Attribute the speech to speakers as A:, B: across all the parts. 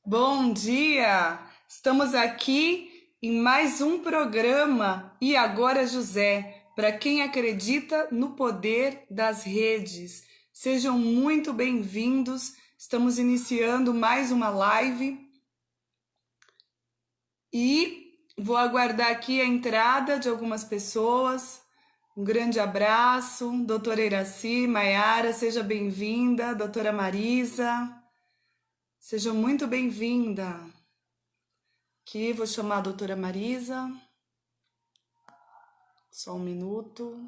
A: Bom dia! Estamos aqui em mais um programa E Agora José, para quem acredita no poder das redes. Sejam muito bem-vindos. Estamos iniciando mais uma live e vou aguardar aqui a entrada de algumas pessoas. Um grande abraço, doutora Iraci, Maiara, seja bem-vinda, doutora Marisa, seja muito bem-vinda. Aqui, vou chamar a doutora Marisa. Só um minuto.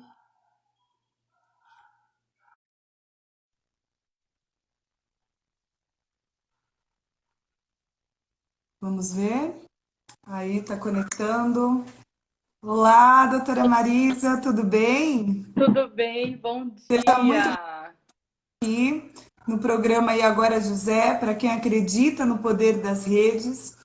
A: Vamos ver. Aí, tá conectando. Olá, doutora Marisa, tudo bem?
B: Tudo bem? Bom
A: Seja muito
B: dia!
A: bem-vindo no programa E Agora José, para quem acredita no poder das redes.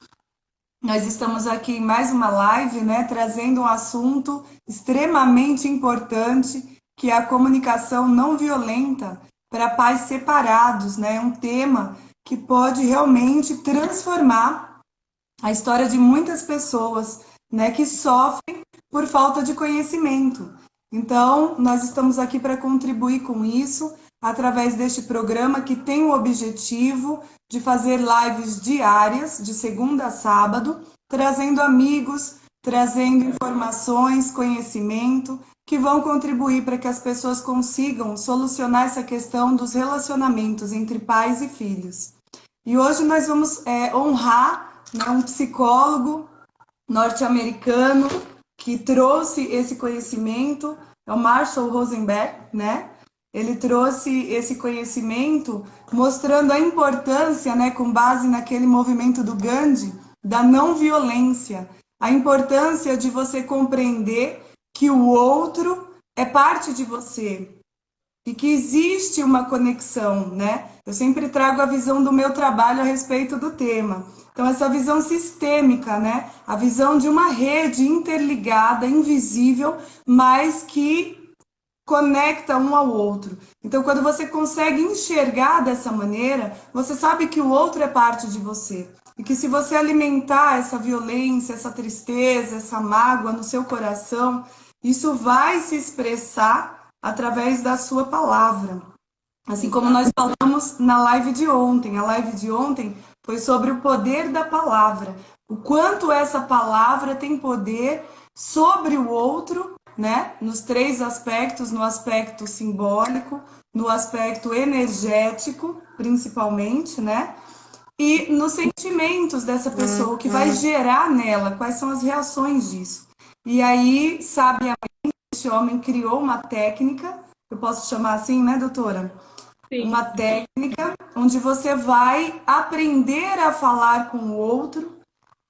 A: Nós estamos aqui em mais uma live, né, trazendo um assunto extremamente importante, que é a comunicação não violenta para pais separados, né? É um tema que pode realmente transformar a história de muitas pessoas, né, que sofrem por falta de conhecimento. Então, nós estamos aqui para contribuir com isso através deste programa que tem o objetivo de fazer lives diárias, de segunda a sábado, trazendo amigos, trazendo informações, conhecimento, que vão contribuir para que as pessoas consigam solucionar essa questão dos relacionamentos entre pais e filhos. E hoje nós vamos honrar, né, um psicólogo norte-americano que trouxe esse conhecimento, é o Marshall Rosenberg, né? Ele trouxe esse conhecimento mostrando a importância, né, com base naquele movimento do Gandhi, da não violência, a importância de você compreender que o outro é parte de você, e que existe uma conexão, né? Eu sempre trago a visão do meu trabalho a respeito do tema. Então, essa visão sistêmica, né? A visão de uma rede interligada, invisível, mas que conecta um ao outro. Então, quando você consegue enxergar dessa maneira, você sabe que o outro é parte de você. E que se você alimentar essa violência, essa tristeza, essa mágoa no seu coração, isso vai se expressar através da sua palavra. Assim como
B: Exato.
A: nós falamos na live de ontem. A live de ontem foi sobre o poder da palavra. O quanto essa palavra tem poder sobre o outro, né? Nos três aspectos, no aspecto simbólico, no aspecto energético, principalmente, né? E nos sentimentos dessa pessoa, o que vai gerar nela, quais são as reações disso. E aí, sabiamente, este homem criou uma técnica, eu posso chamar assim, né, doutora?
B: Sim,
A: Uma técnica onde você vai aprender a falar com o outro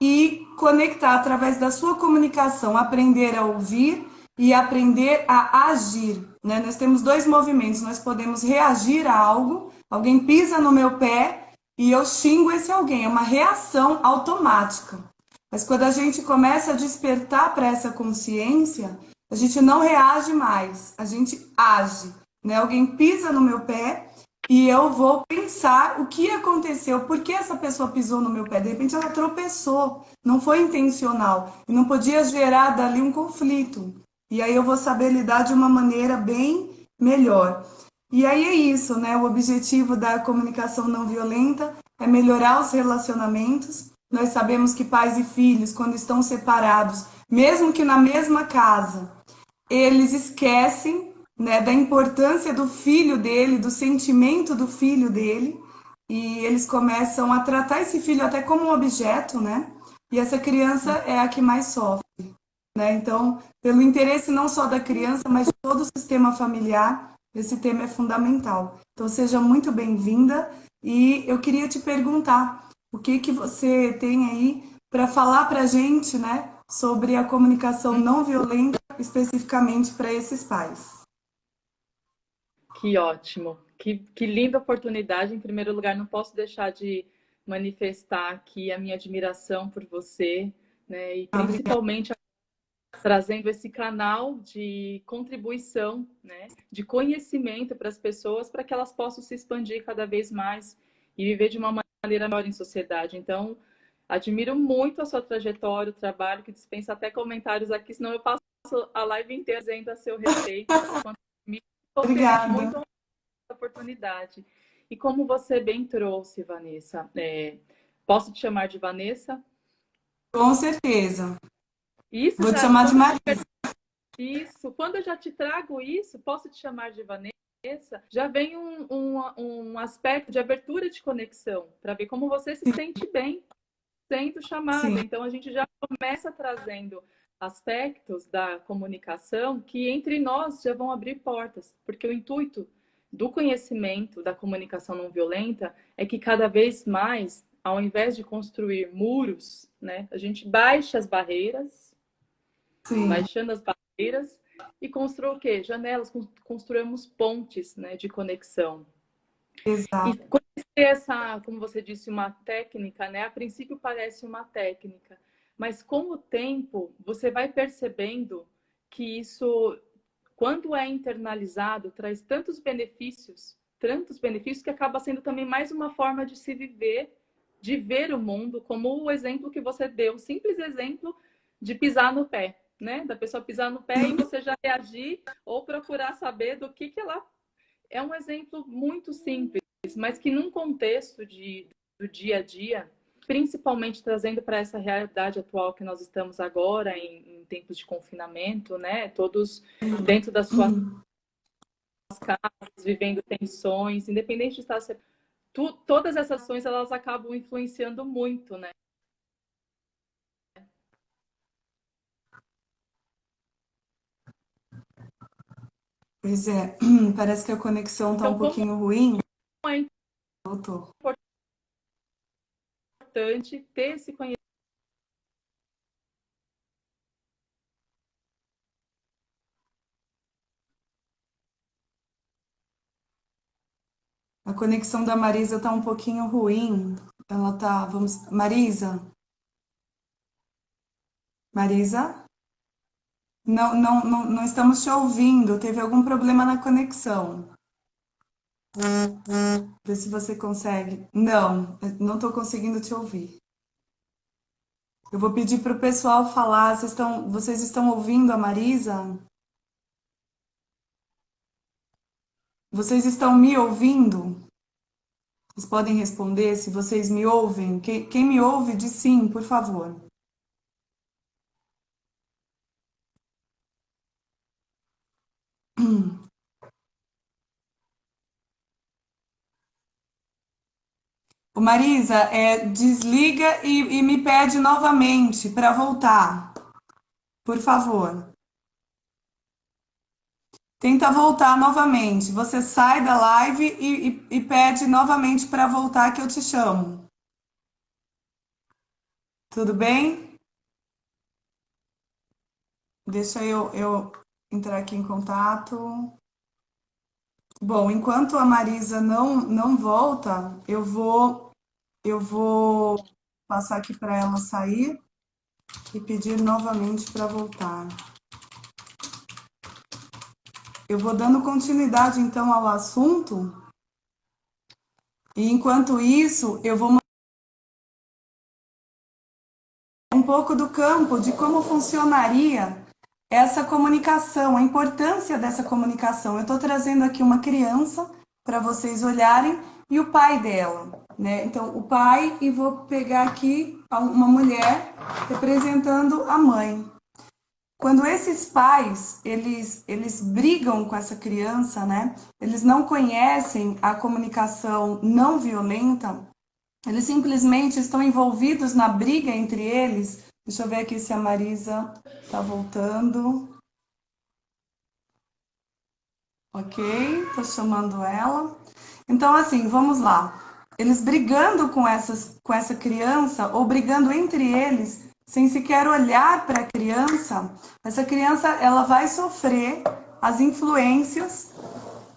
A: e conectar através da sua comunicação, aprender a ouvir e aprender a agir, né? Nós temos dois movimentos, nós podemos reagir a algo, alguém pisa no meu pé e eu xingo esse alguém, é uma reação automática. Mas quando a gente começa a despertar para essa consciência, a gente não reage mais, a gente age, né? Alguém pisa no meu pé e eu vou pensar o que aconteceu, por que essa pessoa pisou no meu pé. De repente ela tropeçou, não foi intencional e não podia gerar dali um conflito. E aí eu vou saber lidar de uma maneira bem melhor. E aí é isso, né? O objetivo da comunicação não violenta é melhorar os relacionamentos. Nós sabemos que pais e filhos, quando estão separados, mesmo que na mesma casa, eles esquecem, né, da importância do filho dele, do sentimento do filho dele, e eles começam a tratar esse filho até como um objeto, né? E essa criança é a que mais sofre, né? Então, pelo interesse não só da criança, mas de todo o sistema familiar, esse tema é fundamental. Então, seja muito bem-vinda e eu queria te perguntar o que que você tem aí para falar para a gente, né, sobre a comunicação não violenta especificamente para esses pais.
B: que ótimo. Que linda oportunidade. Em primeiro lugar, não posso deixar de manifestar aqui a minha admiração por você, né? E principalmente trazendo esse canal de contribuição, né? De conhecimento para as pessoas, para que elas possam se expandir cada vez mais e viver de uma maneira maneira melhor em sociedade. Então, admiro muito a sua trajetória, o trabalho, que dispensa até comentários aqui, senão eu passo a live inteira dizendo a seu respeito. Estou feliz, muito honrada com a oportunidade. E como você bem trouxe, Vanessa, posso te chamar de Vanessa?
A: Com certeza.
B: Isso
A: Vou te
B: já,
A: chamar de Marisa.
B: isso, quando eu já te trago isso, posso te chamar de Vanessa? Já vem um aspecto de abertura de conexão, para ver como você se sente bem sendo chamada.
A: Sim.
B: Então, a gente já começa trazendo aspectos da comunicação que entre nós já vão abrir portas, porque o intuito do conhecimento da comunicação não violenta é que cada vez mais, ao invés de construir muros, né, a gente baixa as barreiras,
A: Sim.
B: baixando as barreiras e construa o quê? Janelas, construímos pontes, né, de conexão.
A: Exato.
B: E conhecer essa, como você disse, uma técnica, né? A princípio parece uma técnica, mas com o tempo você vai percebendo que isso, quando é internalizado, traz tantos benefícios que acaba sendo também mais uma forma de se viver, de ver o mundo, como o exemplo que você deu, o simples exemplo de pisar no pé, né? Da pessoa pisar no pé e você já reagir ou procurar saber do que ela... É um exemplo muito simples, mas que num contexto do dia a dia, principalmente trazendo para essa realidade atual que nós estamos agora, em tempos de confinamento, né? Todos dentro das suas casas, vivendo tensões, independente de estar... Todas essas ações, elas acabam influenciando muito, né?
A: Pois é, parece que a conexão está
B: Então,
A: um
B: como
A: pouquinho ruim.
B: é
A: Voltou.
B: importante ter esse conhecimento.
A: A conexão da Marisa está um pouquinho ruim. Ela tá, vamos, Marisa? Marisa? Não estamos te ouvindo. Teve algum problema na conexão? Vê se você consegue. Não estou conseguindo te ouvir. Eu vou pedir para o pessoal falar. Vocês estão ouvindo a Marisa? Vocês estão me ouvindo? Vocês podem responder se vocês me ouvem? Quem me ouve, diz sim, por favor. Ô Marisa, desliga e me pede novamente para voltar, por favor. Tenta voltar novamente. Você sai da live e pede novamente para voltar que eu te chamo. Tudo bem? Deixa eu entrar aqui em contato. Bom, enquanto a Marisa não volta, eu vou passar aqui para ela sair e pedir novamente para voltar. Eu vou dando continuidade então ao assunto e enquanto isso eu vou um pouco do campo de como funcionaria essa comunicação, a importância dessa comunicação. Eu estou trazendo aqui uma criança para vocês olharem e o pai dela, né? Então, o pai, e vou pegar aqui uma mulher representando a mãe. Quando esses pais, eles brigam com essa criança, né? Eles não conhecem a comunicação não violenta, eles simplesmente estão envolvidos na briga entre eles. Deixa eu ver aqui se a Marisa está voltando. Ok, estou chamando ela. Então, assim, vamos lá. Eles brigando com essa criança, ou brigando entre eles, sem sequer olhar para a criança, essa criança ela vai sofrer as influências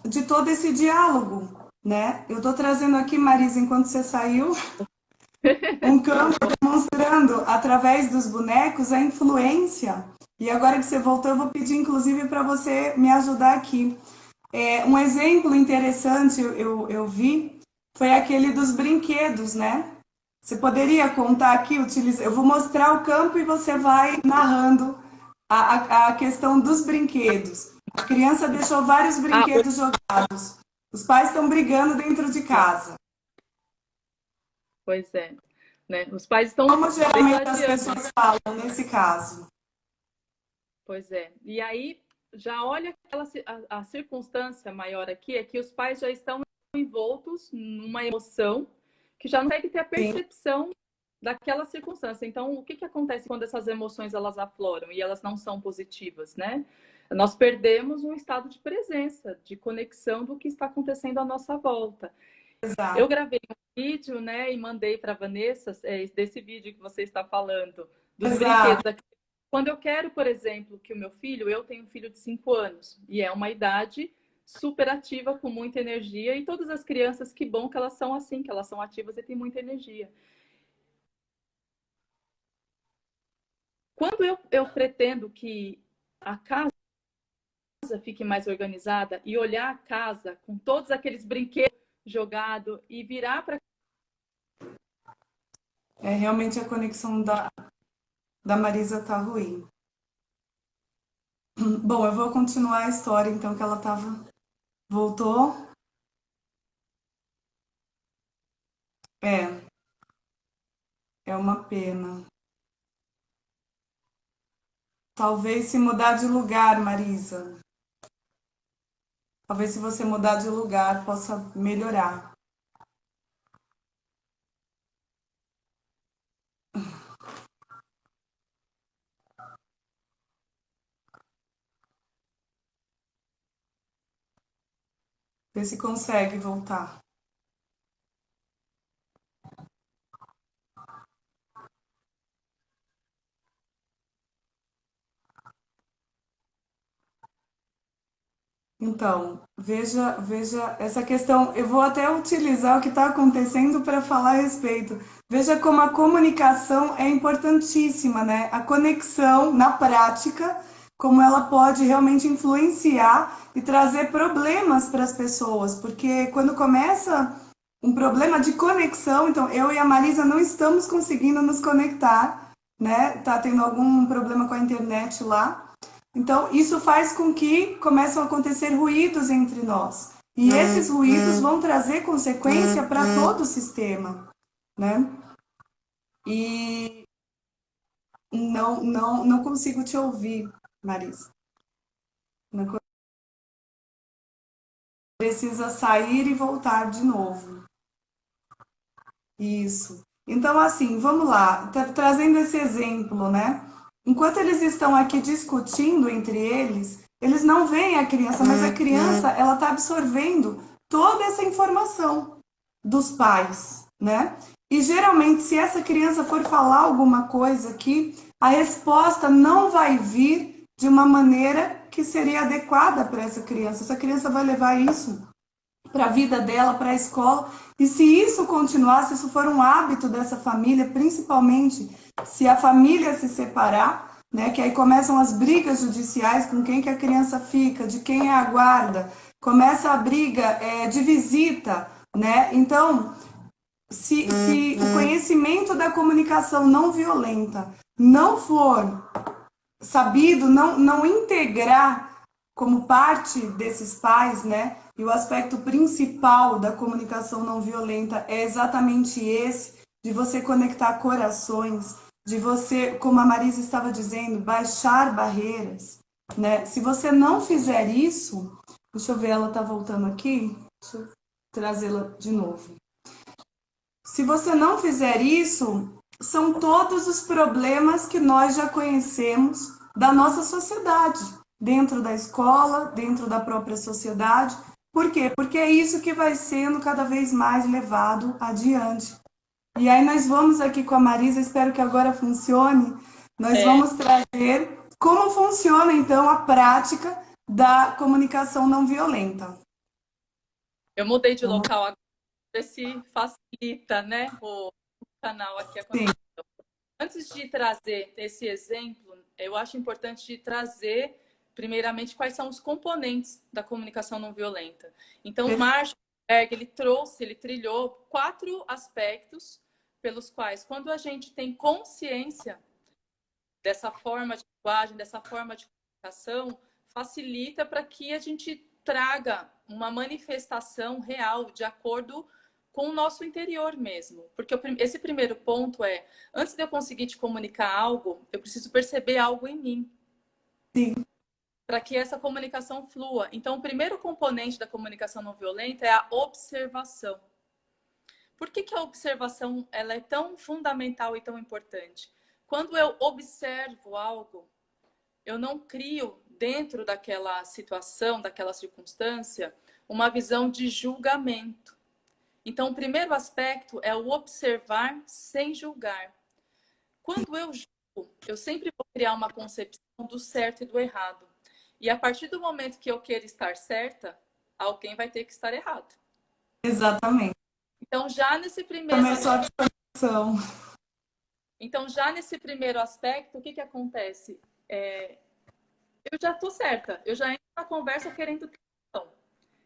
A: de todo esse diálogo, né? Eu estou trazendo aqui, Marisa, enquanto você saiu, um campo demonstrando através dos bonecos a influência. E agora que você voltou, eu vou pedir inclusive para você me ajudar aqui. Um exemplo interessante eu vi foi aquele dos brinquedos, né? Você poderia contar aqui, eu vou mostrar o campo e você vai narrando a questão dos brinquedos. A criança deixou vários
B: Ah,
A: brinquedos jogados. Os pais estão brigando dentro de
B: sim,
A: casa.
B: pois é. Né? Os pais estão
A: Como geralmente as
B: degladiando, né?
A: pessoas falam nesse caso?
B: Pois é. E aí, já olha a circunstância maior aqui, é que os pais já estão envoltos numa emoção que já não consegue ter a
A: Sim,
B: percepção daquela circunstância. Então, o que que acontece quando essas emoções elas afloram e elas não são positivas, né? Nós perdemos um estado de presença, de conexão do que está acontecendo à nossa volta. Eu
A: exato.
B: gravei um vídeo, né, e mandei para a Vanessa, desse vídeo que você está falando, dos
A: Exato.
B: brinquedos. Quando eu quero, por exemplo, que o meu filho, eu tenho um filho de 5 anos, e é uma idade super ativa, com muita energia, e todas as crianças, que bom que elas são assim, que elas são ativas e têm muita energia. Quando eu pretendo que a casa fique mais organizada e olhar a casa com todos aqueles brinquedos jogados e virar para...
A: É realmente a conexão da Marisa tá ruim. Bom, eu vou continuar a história então que ela tava. Voltou? É, é uma pena. Talvez se mudar de lugar, Marisa. Talvez se você mudar de lugar possa melhorar. Ver se consegue voltar. Então, veja essa questão. Eu vou até utilizar o que está acontecendo para falar a respeito. Veja como a comunicação é importantíssima, né? A conexão na prática, como ela pode realmente influenciar e trazer problemas para as pessoas, porque quando começa um problema de conexão, então eu e a Marisa não estamos conseguindo nos conectar, né? Tá tendo algum problema com a internet lá. Então, isso faz com que começam a acontecer ruídos entre nós. E esses ruídos vão trazer consequência para todo o sistema, né? E não consigo te ouvir, Marisa. Não precisa sair e voltar de novo. Isso. Então, assim, vamos lá, trazendo esse exemplo, né? Enquanto eles estão aqui discutindo entre eles, eles não veem a criança, mas a criança, ela está absorvendo toda essa informação dos pais, né? E geralmente, se essa criança for falar alguma coisa aqui, a resposta não vai vir de uma maneira que seria adequada para essa criança. Essa criança vai levar isso para a vida dela, para a escola. E se isso continuar, se isso for um hábito dessa família, principalmente se a família se separar, né, que aí começam as brigas judiciais com quem que a criança fica, de quem é a guarda, começa a briga de visita, né? Então, se o conhecimento da comunicação não violenta não for sabido, não integrar como parte desses pais, né? E o aspecto principal da comunicação não violenta é exatamente esse, de você conectar corações, de você, como a Marisa estava dizendo, baixar barreiras, né? Se você não fizer isso, deixa eu ver, ela tá voltando aqui, deixa eu trazê-la de novo. Se você não fizer isso, são todos os problemas que nós já conhecemos da nossa sociedade, dentro da escola, dentro da própria sociedade. Por quê? Porque é isso que vai sendo cada vez mais levado adiante. E aí nós vamos aqui com a Marisa, espero que agora funcione, nós
B: É,
A: vamos trazer como funciona então a prática da comunicação não violenta.
B: eu mudei de
A: Vamos,
B: local agora, ver se facilita, né, o canal aqui, a
A: sim,
B: conexão. Antes de trazer esse exemplo, eu acho importante trazer, primeiramente, quais são os componentes da comunicação não violenta. Então, o Marshall ele trilhou 4 aspectos pelos quais, quando a gente tem consciência dessa forma de linguagem, dessa forma de comunicação, facilita para que a gente traga uma manifestação real de acordo com o nosso interior mesmo. Porque esse primeiro ponto é, antes de eu conseguir te comunicar algo, eu preciso perceber algo em mim.
A: Sim.
B: Para que essa comunicação flua. Então, o primeiro componente da comunicação não violenta é a observação. Por que a observação ela é tão fundamental e tão importante? Quando eu observo algo, eu não crio dentro daquela situação, daquela circunstância, uma visão de julgamento. Então, o primeiro aspecto é o observar sem julgar. Quando eu julgo, eu sempre vou criar uma concepção do certo e do errado. E a partir do momento que eu queira estar certa, alguém vai ter que estar errado.
A: Exatamente.
B: Então, já nesse primeiro
A: aspecto,
B: então, já nesse primeiro aspecto, o que acontece? Eu já estou certa, eu já entro na conversa querendo ter razão.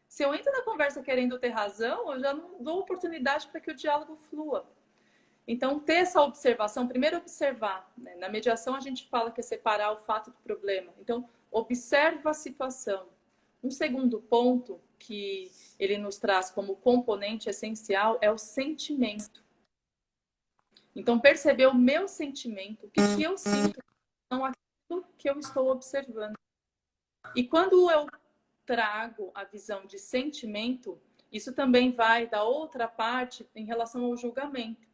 B: Se eu entro na conversa querendo ter razão, eu já não dou oportunidade para que o diálogo flua. Então, ter essa observação, primeiro observar, né? Na mediação a gente fala que é separar o fato do problema. Então, observa a situação. Um segundo ponto que ele nos traz como componente essencial é o sentimento. Então, perceber o meu sentimento, o que eu sinto, não aquilo que eu estou observando. E quando eu trago a visão de sentimento, isso também vai da outra parte em relação ao julgamento.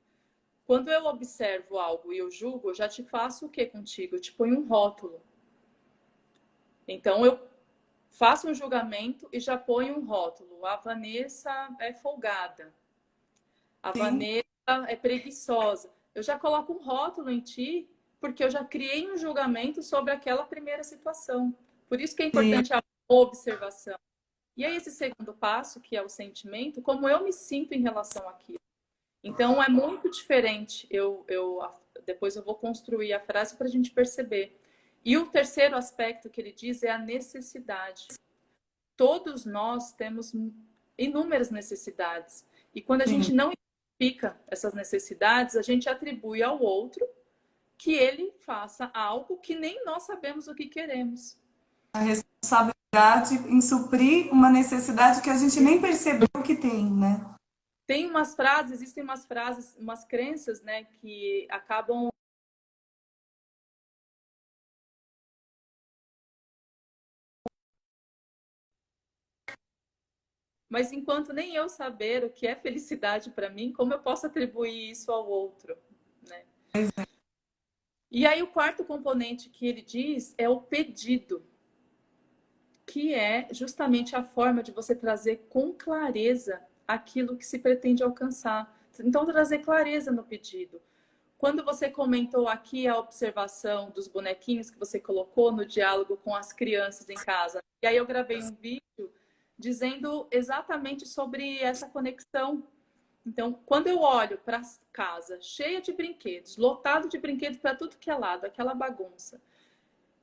B: Quando eu observo algo e eu julgo, eu já te faço o que contigo? Eu te ponho um rótulo. Então, eu faço um julgamento e já ponho um rótulo. A Vanessa é folgada. A
A: Sim.
B: Vanessa é preguiçosa. Eu já coloco um rótulo em ti, porque eu já criei um julgamento sobre aquela primeira situação. Por isso que é importante Sim. a observação. E aí, esse segundo passo, que é o sentimento, como eu me sinto em relação àquilo. Então, é muito diferente. Depois eu vou construir a frase para a gente perceber. E o terceiro aspecto que ele diz é a necessidade. Todos nós temos inúmeras necessidades. E quando a gente não identifica essas necessidades, a gente atribui ao outro que ele faça algo que nem nós sabemos o que queremos.
A: A responsabilidade em suprir uma necessidade que a gente nem percebeu que tem, né?
B: Tem umas frases, existem umas frases, umas crenças, né, que acabam mas enquanto nem eu saber o que é felicidade para mim, como eu posso atribuir isso ao outro, né? E aí o quarto componente que ele diz é o pedido, que é justamente a forma de você trazer com clareza aquilo que se pretende alcançar. Então, trazer clareza no pedido. Quando você comentou aqui a observação dos bonequinhos que você colocou no diálogo com as crianças em casa, e aí eu gravei um vídeo dizendo exatamente sobre essa conexão. Então, quando eu olho para a casa cheia de brinquedos, lotado de brinquedos para tudo que é lado, aquela bagunça,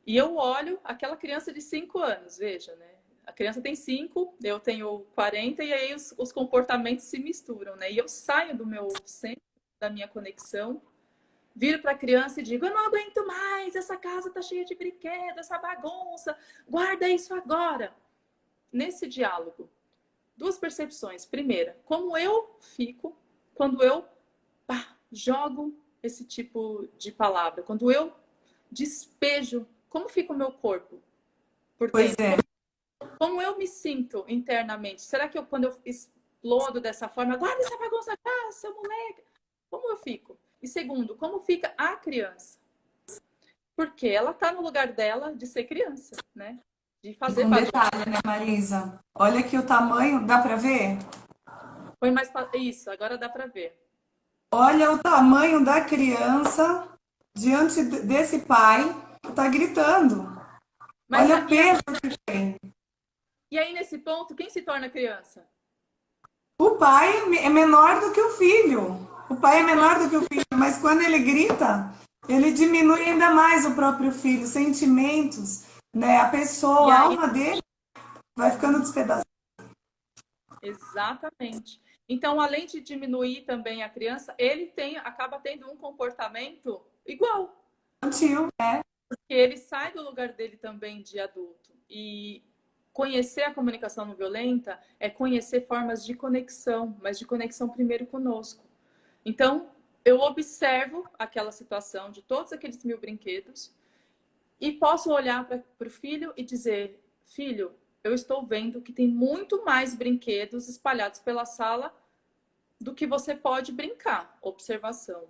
B: e eu olho aquela criança de 5 anos, veja, né? A criança tem 5, eu tenho 40, e aí os comportamentos se misturam, né? E eu saio do meu centro, da minha conexão, viro para a criança e digo, eu não aguento mais, essa casa tá cheia de brinquedos, essa bagunça, guarda isso agora. Nesse diálogo, 2 percepções. Primeira, como eu fico quando eu jogo esse tipo de palavra, quando eu despejo, como fica o meu corpo por dentro?
A: Pois é.
B: Como eu me sinto internamente? Será que quando eu explodo dessa forma, guarda essa bagunça, seu moleque, como eu fico? E segundo, como fica a criança? Porque ela está no lugar dela de ser criança, né? De fazer
A: detalhe, né, Marisa? Olha aqui o tamanho, dá para ver?
B: Foi mais isso, agora dá para ver.
A: Olha o tamanho da criança diante desse pai que está gritando. Mas olha o peso que tem.
B: E aí, nesse ponto, quem se torna criança?
A: O pai é menor do que o filho. O pai é menor do que o filho, mas quando ele grita, ele diminui ainda mais o próprio filho, sentimentos, né? A pessoa, a alma dele vai ficando despedaçada.
B: Exatamente. Então, além de diminuir também a criança, ele acaba tendo um comportamento igual.
A: Tio, né?
B: Porque ele sai do lugar dele também de adulto. E conhecer a comunicação não violenta é conhecer formas de conexão, mas de conexão primeiro conosco. Então, eu observo aquela situação de todos aqueles 1000 brinquedos e posso olhar para o filho e dizer: filho, eu estou vendo que tem muito mais brinquedos espalhados pela sala do que você pode brincar. Observação.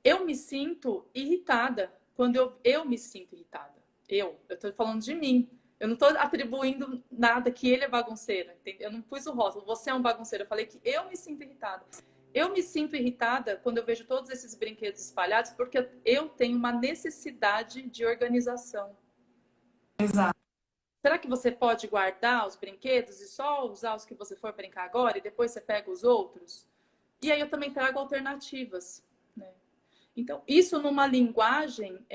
B: Eu me sinto irritada quando eu me sinto irritada. Eu estou falando de mim. Eu não estou atribuindo nada que ele é bagunceiro. Entendeu? Eu não pus o rótulo, você é um bagunceiro. Eu falei que eu me sinto irritada. Eu me sinto irritada quando eu vejo todos esses brinquedos espalhados porque eu tenho uma necessidade de organização.
A: Exato.
B: Será que você pode guardar os brinquedos e só usar os que você for brincar agora e depois você pega os outros? E aí eu também trago alternativas, né? Então, isso numa linguagem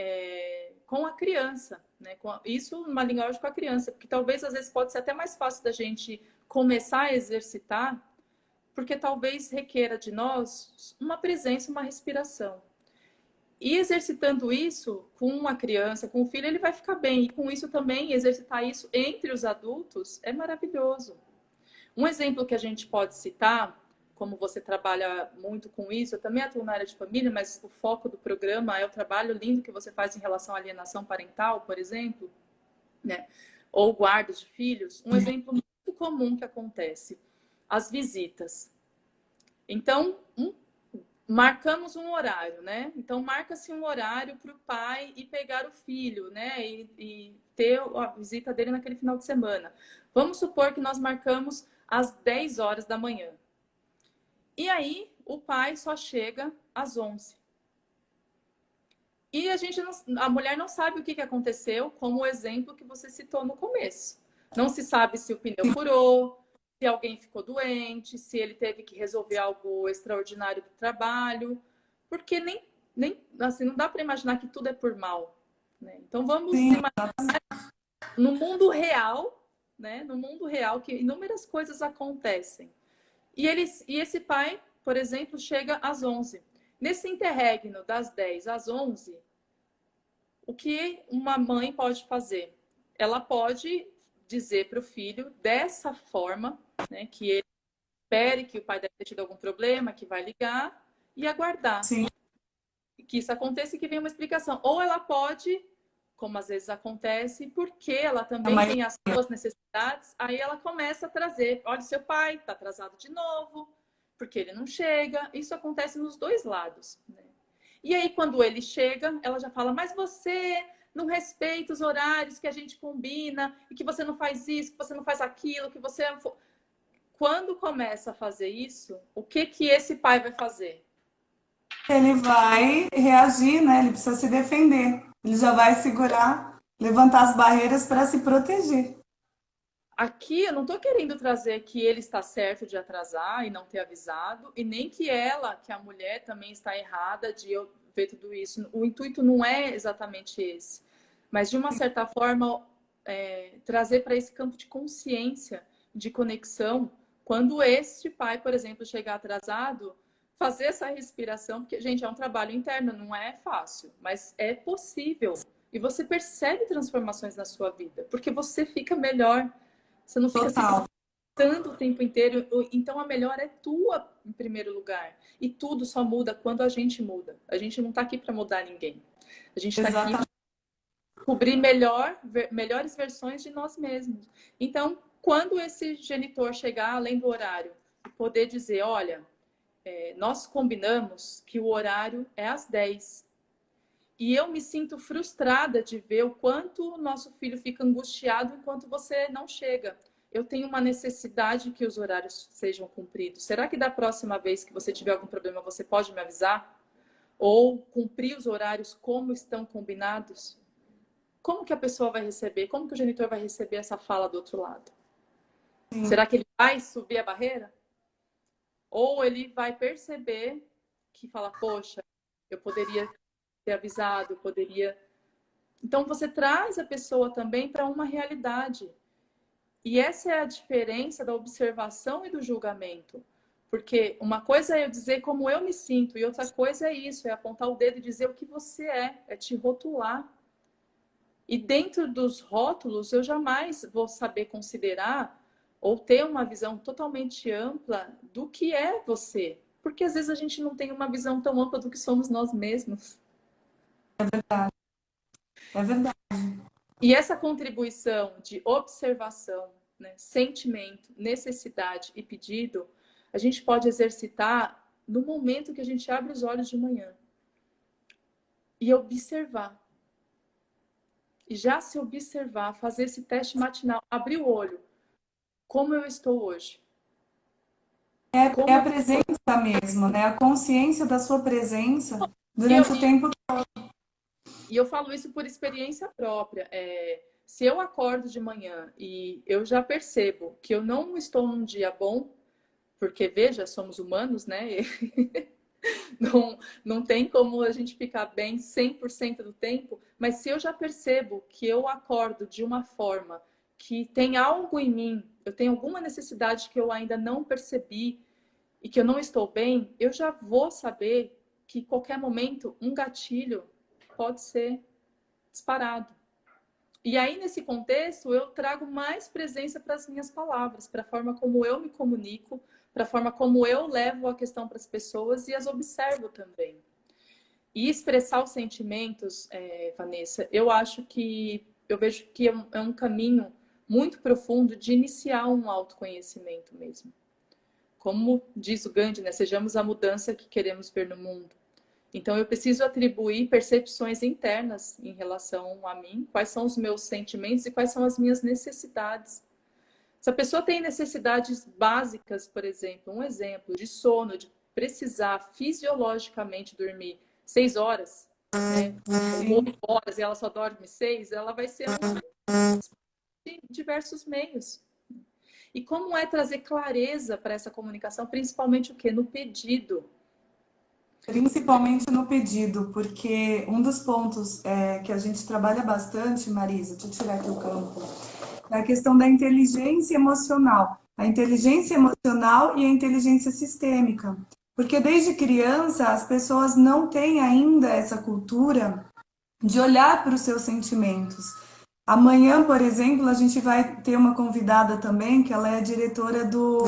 B: com a criança, né? Isso numa linguagem com a criança, porque talvez às vezes pode ser até mais fácil da gente começar a exercitar, porque talvez requeira de nós uma presença, uma respiração. E exercitando isso com uma criança, com um filho, ele vai ficar bem. E com isso também, exercitar isso entre os adultos é maravilhoso. Um exemplo que a gente pode citar, como você trabalha muito com isso, eu também atuo na área de família, mas o foco do programa é o trabalho lindo que você faz em relação à alienação parental, por exemplo, né? Ou guarda de filhos. Um exemplo muito comum que acontece, as visitas. Então, marcamos um horário, né? Então, marca-se um horário para o pai ir pegar o filho, né? E ter a visita dele naquele final de semana. Vamos supor que nós marcamos às 10 horas da manhã. E aí, o pai só chega às 11. E a mulher não sabe o que aconteceu, como o exemplo que você citou no começo. Não se sabe se o pneu furou, se alguém ficou doente, se ele teve que resolver algo extraordinário do trabalho, porque nem assim, não dá para imaginar que tudo é por mal, né? Então vamos imaginar no mundo real, né? No mundo real que inúmeras coisas acontecem. E esse pai, por exemplo, chega às 11. Nesse interregno das 10 às 11, o que uma mãe pode fazer? Ela pode dizer para o filho dessa forma, né, que ele espere que o pai deve ter tido algum problema, que vai ligar e aguardar.
A: Sim.
B: Que isso aconteça e que venha uma explicação. Ou ela pode, como às vezes acontece, porque ela também tem as suas necessidades, aí ela começa a trazer, olha, seu pai está atrasado de novo, porque ele não chega. Isso acontece nos dois lados, né? E aí, quando ele chega, ela já fala, mas você não respeita os horários que a gente combina, e que você não faz isso, que você não faz aquilo, que você... Quando começa a fazer isso, o que esse pai vai fazer?
A: Ele vai reagir, né? Ele precisa se defender. Ele já vai segurar, levantar as barreiras para se proteger.
B: Aqui eu não estou querendo trazer que ele está certo de atrasar e não ter avisado, e nem que a mulher também está errada de eu ver tudo isso. O intuito não é exatamente esse, mas de uma certa forma trazer para esse campo de consciência, de conexão, quando este pai, por exemplo, chegar atrasado, fazer essa respiração, porque, gente, é um trabalho interno, não é fácil, mas é possível. E você percebe transformações na sua vida, porque você fica melhor. Você não fica se tanto o tempo inteiro. Então, a melhora é tua em primeiro lugar. E tudo só muda quando a gente muda. A gente não está aqui para mudar ninguém. A gente está aqui para descobrir melhores versões de nós mesmos. Então, quando esse genitor chegar além do horário, poder dizer, olha, nós combinamos que o horário é às 10. E eu me sinto frustrada de ver o quanto o nosso filho fica angustiado enquanto você não chega. Eu tenho uma necessidade que os horários sejam cumpridos. Será que da próxima vez que você tiver algum problema, você pode me avisar? Ou cumprir os horários como estão combinados? Como que a pessoa vai receber? Como que o genitor vai receber essa fala do outro lado? Sim. Será que ele vai subir a barreira? Ou ele vai perceber que fala, poxa, eu poderia ter avisado, poderia... Então, você traz a pessoa também para uma realidade. E essa é a diferença da observação e do julgamento. Porque uma coisa é eu dizer como eu me sinto, e outra coisa é isso, é apontar o dedo e dizer o que você é te rotular. E dentro dos rótulos, eu jamais vou saber considerar ou ter uma visão totalmente ampla do que é você. Porque às vezes a gente não tem uma visão tão ampla do que somos nós mesmos.
A: É verdade.
B: E essa contribuição de observação, né, sentimento, necessidade e pedido, a gente pode exercitar no momento que a gente abre os olhos de manhã e observar. E já se observar, fazer esse teste matinal, abrir o olho. Como eu estou hoje?
A: É a presença mesmo, né? A consciência da sua presença
B: eu,
A: durante o tempo.
B: e eu falo isso por experiência própria. Se eu acordo de manhã e eu já percebo que eu não estou num dia bom, porque, veja, somos humanos, né? Não tem como a gente ficar bem 100% do tempo, mas se eu já percebo que eu acordo de uma forma que tem algo em mim, eu tenho alguma necessidade que eu ainda não percebi e que eu não estou bem, eu já vou saber que qualquer momento um gatilho pode ser disparado. E aí, nesse contexto, eu trago mais presença para as minhas palavras, para a forma como eu me comunico, para a forma como eu levo a questão para as pessoas e as observo também. E expressar os sentimentos, Vanessa, eu vejo que é um caminho muito profundo de iniciar um autoconhecimento mesmo. Como diz o Gandhi, né? Sejamos a mudança que queremos ver no mundo. Então, eu preciso atribuir percepções internas em relação a mim, quais são os meus sentimentos e quais são as minhas necessidades. Se a pessoa tem necessidades básicas, por exemplo, um exemplo de sono, de precisar fisiologicamente dormir 6 horas, né, ou 8 horas e ela só dorme 6, ela vai ser de diversos meios. E como é trazer clareza para essa comunicação, principalmente o quê? No pedido.
A: Principalmente no pedido, porque um dos pontos que a gente trabalha bastante, Marisa, deixa eu tirar aqui o campo, é a questão da inteligência emocional. A inteligência emocional e a inteligência sistêmica. Porque desde criança as pessoas não têm ainda essa cultura de olhar para os seus sentimentos. Amanhã, por exemplo, a gente vai ter uma convidada também, que ela é diretora do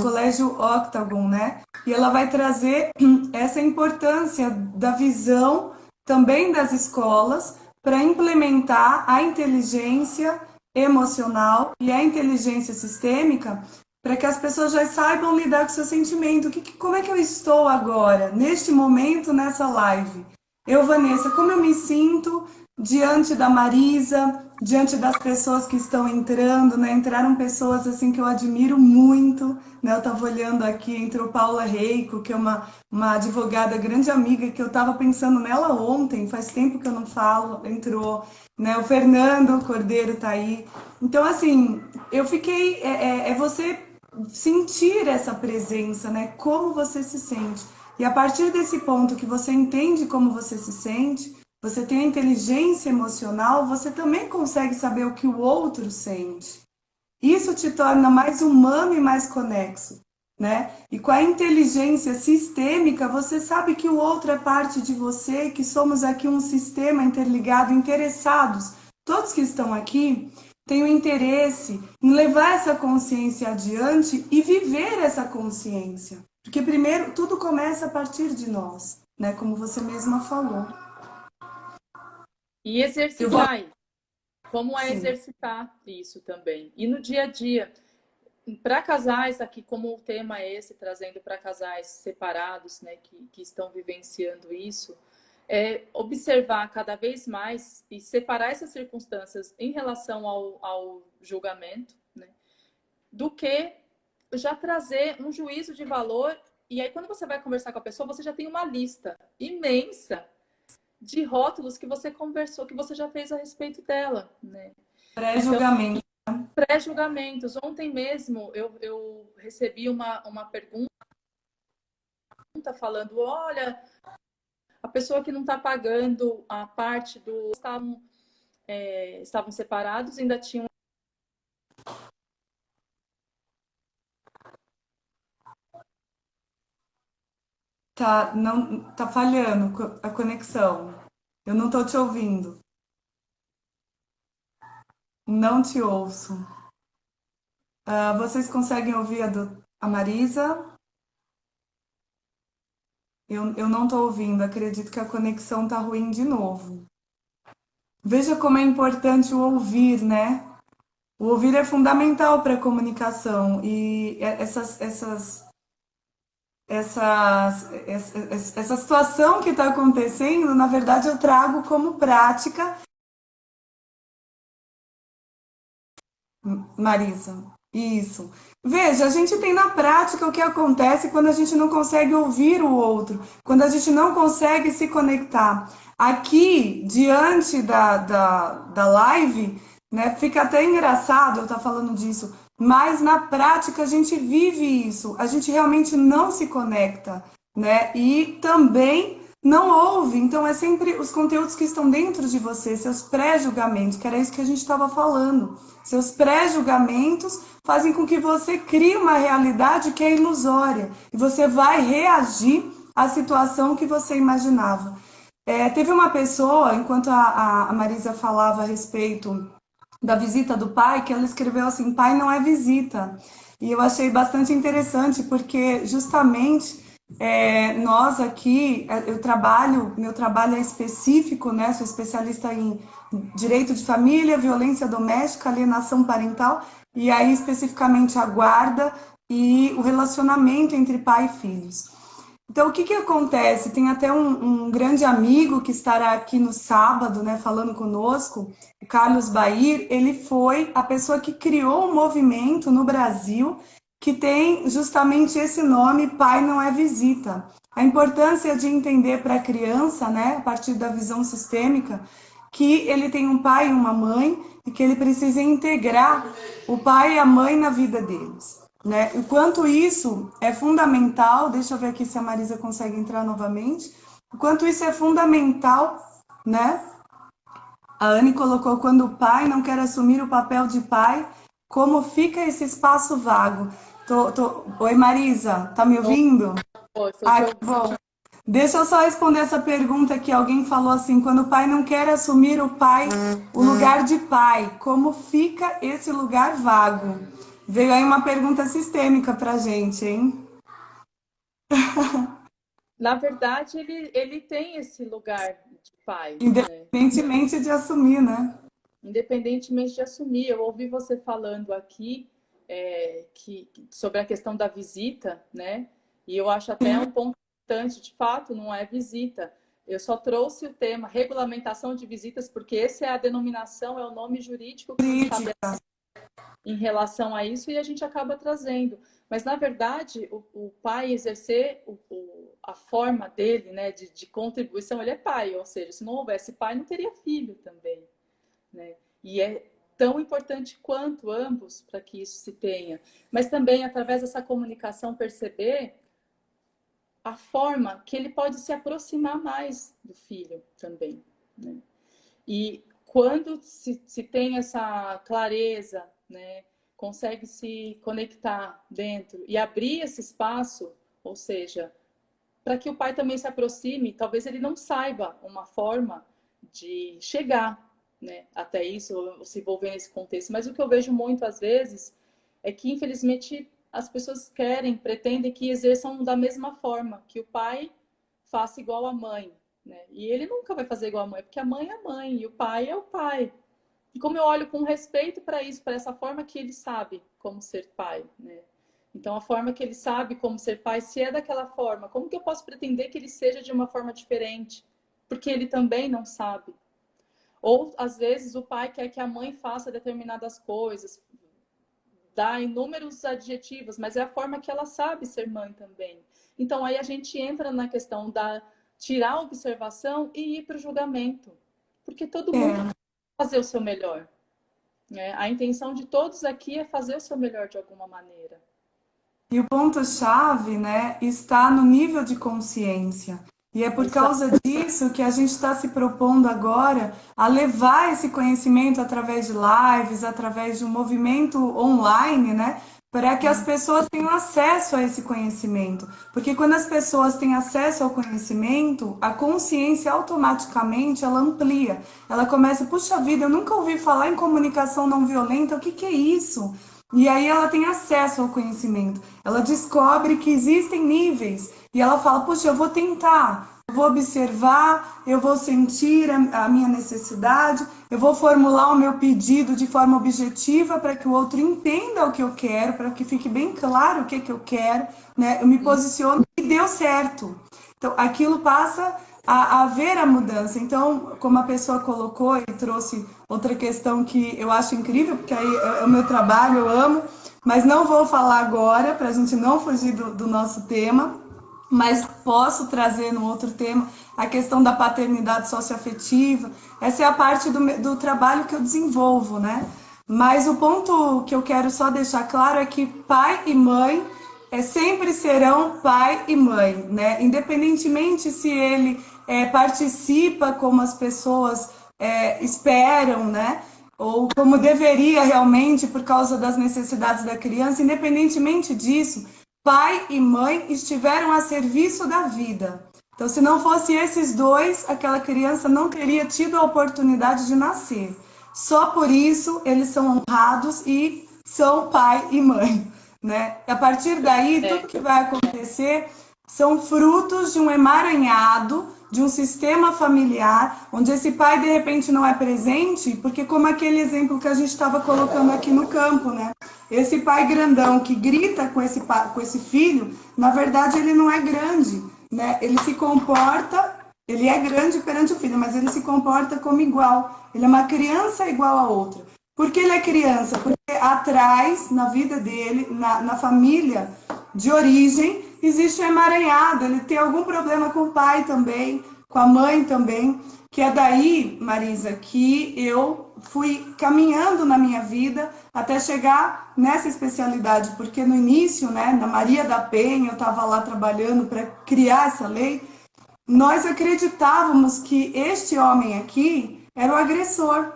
A: Colégio Octagon, né? E ela vai trazer essa importância da visão também das escolas para implementar a inteligência emocional e a inteligência sistêmica para que as pessoas já saibam lidar com o seu sentimento. Como é que eu estou agora, neste momento, nessa live? Eu, Vanessa, como eu me sinto diante da Marisa, diante das pessoas que estão entrando, né? Entraram pessoas assim que eu admiro muito, né? Eu estava olhando aqui, entrou Paula Reiko, que é uma advogada, grande amiga, que eu estava pensando nela ontem, faz tempo que eu não falo, entrou, né? O Fernando Cordeiro tá aí. Então, assim, eu fiquei, você sentir essa presença, né? Como você se sente. E a partir desse ponto que você entende como você se sente, você tem a inteligência emocional, você também consegue saber o que o outro sente. Isso te torna mais humano e mais conexo, né? E com a inteligência sistêmica, você sabe que o outro é parte de você, que somos aqui um sistema interligado, interessados. Todos que estão aqui têm o interesse em levar essa consciência adiante e viver essa consciência. Porque primeiro tudo começa a partir de nós, né? Como você mesma falou.
B: E exercitar isso. Como é
A: Sim.
B: exercitar isso também. E no dia a dia, para casais, aqui como o tema é esse, trazendo para casais separados, né, que estão vivenciando isso, observar cada vez mais e separar essas circunstâncias em relação ao julgamento, né, do que já trazer um juízo de valor. E aí, quando você vai conversar com a pessoa, você já tem uma lista imensa de rótulos que você conversou, que você já fez a respeito dela, né?
A: Pré-julgamento.
B: Então, pré-julgamentos. Ontem mesmo eu recebi uma pergunta falando, olha, a pessoa que não está pagando a parte do... Estavam separados, ainda tinham
A: Tá, não, tá falhando a conexão. Eu não tô te ouvindo. Não te ouço. Ah, vocês conseguem ouvir a Marisa? Eu não tô ouvindo. Acredito que a conexão tá ruim de novo. Veja como é importante o ouvir, né? O ouvir é fundamental para a comunicação e essa situação que está acontecendo, na verdade, eu trago como prática, Marisa. Isso. Veja, a gente tem na prática o que acontece quando a gente não consegue ouvir o outro, quando a gente não consegue se conectar. Aqui, diante da live, né, fica até engraçado eu estar falando disso, mas na prática a gente vive isso, a gente realmente não se conecta, né? E também não ouve. Então, é sempre os conteúdos que estão dentro de você, seus pré-julgamentos, que era isso que a gente estava falando. Seus pré-julgamentos fazem com que você crie uma realidade que é ilusória e você vai reagir à situação que você imaginava. Teve uma pessoa, enquanto a Marisa falava a respeito da visita do pai, que ela escreveu assim: pai não é visita. E eu achei bastante interessante, porque justamente nós aqui, meu trabalho é específico, né? Sou especialista em direito de família, violência doméstica, alienação parental, e aí especificamente a guarda e o relacionamento entre pai e filhos. Então, o que que acontece? Tem até um grande amigo que estará aqui no sábado, né, falando conosco, o Carlos Bair. Ele foi a pessoa que criou um movimento no Brasil que tem justamente esse nome, Pai Não É Visita. A importância de entender para a criança, né, a partir da visão sistêmica, que ele tem um pai e uma mãe e que ele precisa integrar o pai e a mãe na vida deles. Né? O quanto isso é fundamental, deixa eu ver aqui se a Marisa consegue entrar novamente. O quanto isso é fundamental, né? A Anne colocou: quando o pai não quer assumir o papel de pai, como fica esse espaço vago? Oi, Marisa, tá me ouvindo?
B: Oi, estou te
A: Ah, que
B: ouvindo.
A: bom. Deixa eu só responder essa pergunta que alguém falou assim: quando o pai não quer assumir o lugar de pai, como fica esse lugar vago? Veio aí uma pergunta sistêmica pra gente, hein?
B: Na verdade, ele tem esse lugar de pai, né?
A: Independentemente de assumir, né?
B: Independentemente de assumir. Eu ouvi você falando aqui sobre a questão da visita, né? E eu acho até um ponto importante, de fato, não é visita. Eu só trouxe o tema regulamentação de visitas, porque essa é a denominação, é o nome jurídico que se estabelece em relação a isso e a gente acaba trazendo. Mas, na verdade, o pai exercer a forma dele, né, de contribuição, ele é pai, ou seja, se não houvesse pai, não teria filho também, né? E é tão importante quanto ambos para que isso se tenha. Mas também, através dessa comunicação, perceber a forma que ele pode se aproximar mais do filho também, né? E quando se tem essa clareza, né, consegue se conectar dentro e abrir esse espaço, ou seja, para que o pai também se aproxime, talvez ele não saiba uma forma de chegar, né, até isso, ou se envolver nesse contexto. Mas o que eu vejo muito às vezes é que, infelizmente, as pessoas querem, pretendem que exerçam da mesma forma, que o pai faça igual a mãe, né? E ele nunca vai fazer igual a mãe, porque a mãe é a mãe e o pai é o pai. E como eu olho com respeito para isso, para essa forma que ele sabe como ser pai, né? Então, a forma que ele sabe como ser pai, se é daquela forma, como que eu posso pretender que ele seja de uma forma diferente? Porque ele também não sabe. Ou, às vezes, o pai quer que a mãe faça determinadas coisas, dá inúmeros adjetivos, mas é a forma que ela sabe ser mãe também. Então, aí a gente entra na questão da tirar a observação e ir para o julgamento. Porque todo mundo
A: É.
B: quer fazer o seu melhor, né? A intenção de todos aqui é fazer o seu melhor de alguma maneira.
A: E o ponto-chave, né, está no nível de consciência. E é por
B: Exato.
A: causa disso que a gente está se propondo agora a levar esse conhecimento através de lives, através de um movimento online, né, para que as pessoas tenham acesso a esse conhecimento. Porque quando as pessoas têm acesso ao conhecimento, a consciência automaticamente ela amplia. Ela começa, puxa vida, eu nunca ouvi falar em comunicação não violenta, o que que é isso? E aí ela tem acesso ao conhecimento. Ela descobre que existem níveis. E ela fala, puxa, eu vou tentar, eu vou observar, eu vou sentir a minha necessidade, eu vou formular o meu pedido de forma objetiva para que o outro entenda o que eu quero, para que fique bem claro o que, que eu quero, né? Eu me posiciono e deu certo. Então, aquilo passa a ver a mudança. Então, como a pessoa colocou e trouxe outra questão que eu acho incrível, porque aí é o meu trabalho, eu amo, mas não vou falar agora, para a gente não fugir do nosso tema, mas posso trazer no outro tema a questão da paternidade socioafetiva. Essa é a parte do trabalho que eu desenvolvo, né? Mas o ponto que eu quero só deixar claro é que pai e mãe sempre serão pai e mãe, né? Independentemente se ele participa como as pessoas esperam, né? Ou como deveria realmente por causa das necessidades da criança, independentemente disso, pai e mãe estiveram a serviço da vida. Então, se não fosse esses dois, aquela criança não teria tido a oportunidade de nascer. Só por isso eles são honrados e são pai e mãe, né? E a partir daí, tudo que vai acontecer são frutos de um emaranhado, de um sistema familiar, onde esse pai de repente não é presente, porque como aquele exemplo que a gente estava colocando aqui no campo, né? Esse pai grandão que grita com esse filho, na verdade ele não é grande, né? Ele se comporta, ele é grande perante o filho, mas ele se comporta como igual. Ele é uma criança igual a outra. Por que ele é criança? Porque atrás, na vida dele, na família de origem, existe um emaranhado. Ele tem algum problema com o pai também, com a mãe também. Que é daí, Marisa, que eu fui caminhando na minha vida até chegar nessa especialidade. Porque no início, né, na Maria da Penha, eu estava lá trabalhando para criar essa lei. Nós acreditávamos que este homem aqui era o agressor.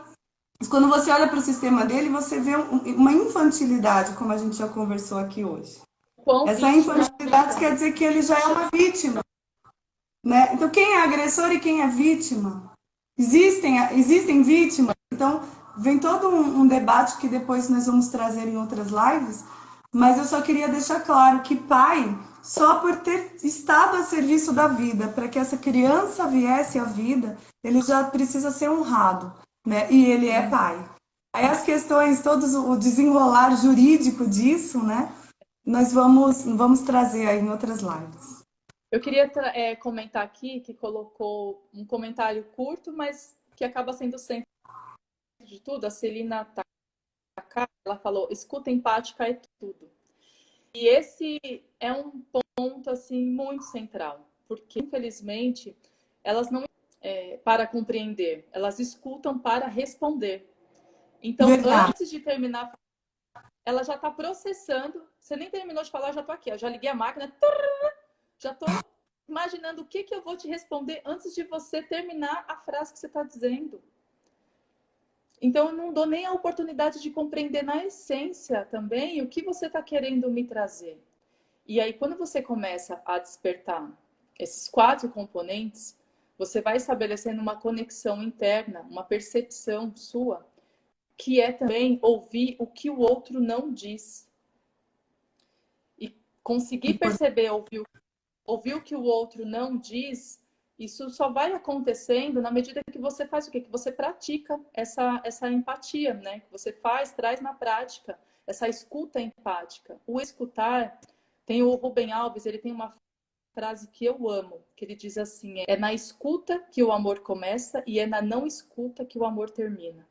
A: Mas quando você olha para o sistema dele, você vê uma infantilidade, como a gente já conversou aqui hoje.
B: Quão
A: Essa
B: vítima.
A: infantilidade quer dizer que ele já é uma vítima, né? Então, quem é agressor e quem é vítima? Existem vítimas. Então, vem todo um debate que depois nós vamos trazer em outras lives, mas eu só queria deixar claro que pai, só por ter estado a serviço da vida, para que essa criança viesse à vida, ele já precisa ser honrado, né? E ele é pai. Aí as questões, todos o desenrolar jurídico disso, né? Nós vamos trazer aí em outras lives.
B: Eu queria comentar aqui que colocou um comentário curto, mas que acaba sendo o centro de tudo. A Celina Taka, ela falou, escuta empática é tudo. E esse é um ponto assim muito central, porque infelizmente elas não para compreender, elas escutam para responder. Então,
A: Verdade.
B: antes de terminar, ela já está processando. Você nem terminou de falar, eu já estou aqui. Eu já liguei a máquina, já estou imaginando o que eu vou te responder antes de você terminar a frase que você está dizendo. Então, eu não dou nem a oportunidade de compreender na essência também o que você está querendo me trazer. E aí, quando você começa a despertar esses 4 componentes, você vai estabelecendo uma conexão interna, uma percepção sua, que é também ouvir o que o outro não diz. E conseguir perceber, ouvir o que o outro não diz, isso só vai acontecendo na medida que você faz o quê? Que você pratica essa empatia, né? Que você traz na prática essa escuta empática. O escutar, tem o Rubem Alves, ele tem uma frase que eu amo, que ele diz assim, é na escuta que o amor começa e é na não escuta que o amor termina.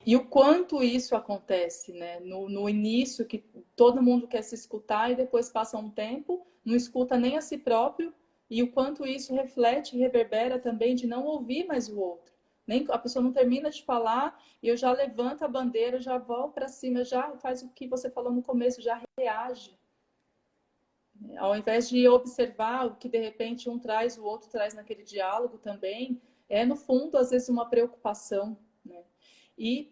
B: E o quanto isso acontece, né? No início, que todo mundo quer se escutar e depois passa um tempo, não escuta nem a si próprio, e o quanto isso reflete e reverbera também de não ouvir mais o outro. Nem, a pessoa não termina de falar e eu já levanto a bandeira, já vou para cima, já faz o que você falou no começo, já reage. Ao invés de observar o que de repente um traz, o outro traz naquele diálogo também, no fundo, às vezes, uma preocupação, né? E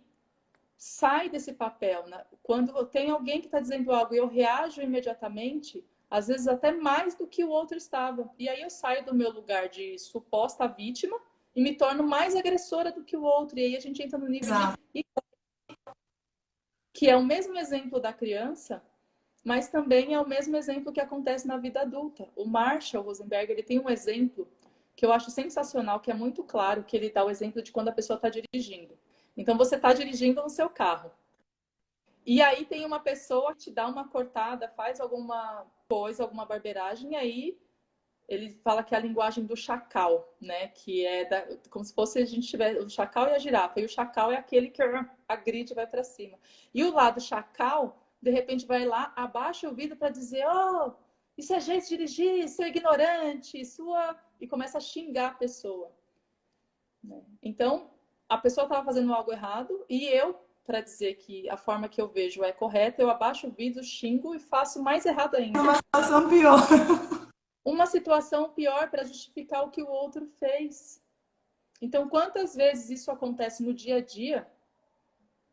B: sai desse papel, né? Quando tem alguém que está dizendo algo e eu reajo imediatamente, às vezes até mais do que o outro estava. E aí eu saio do meu lugar de suposta vítima e me torno mais agressora do que o outro. E aí a gente entra no nível de... que é o mesmo exemplo da criança, mas também é o mesmo exemplo que acontece na vida adulta. O Marshall Rosenberg, ele tem um exemplo que eu acho sensacional, que é muito claro, que ele dá o exemplo de quando a pessoa está dirigindo. Então, você está dirigindo no seu carro. E aí tem uma pessoa que te dá uma cortada, faz alguma coisa, alguma barbeiragem, e aí ele fala que é a linguagem do chacal, né? Que é como se fosse a gente tivesse o chacal e a girafa. E o chacal é aquele que agride e vai para cima. E o lado chacal, de repente, vai lá, abaixa o vidro para dizer: oh, isso é jeito de dirigir, isso é ignorante, e começa a xingar a pessoa. Então, a pessoa estava fazendo algo errado e eu, para dizer que a forma que eu vejo é correta, eu abaixo o vidro, xingo e faço mais errado ainda.
A: Uma situação pior.
B: Uma situação pior para justificar o que o outro fez. Então, quantas vezes isso acontece no dia a dia,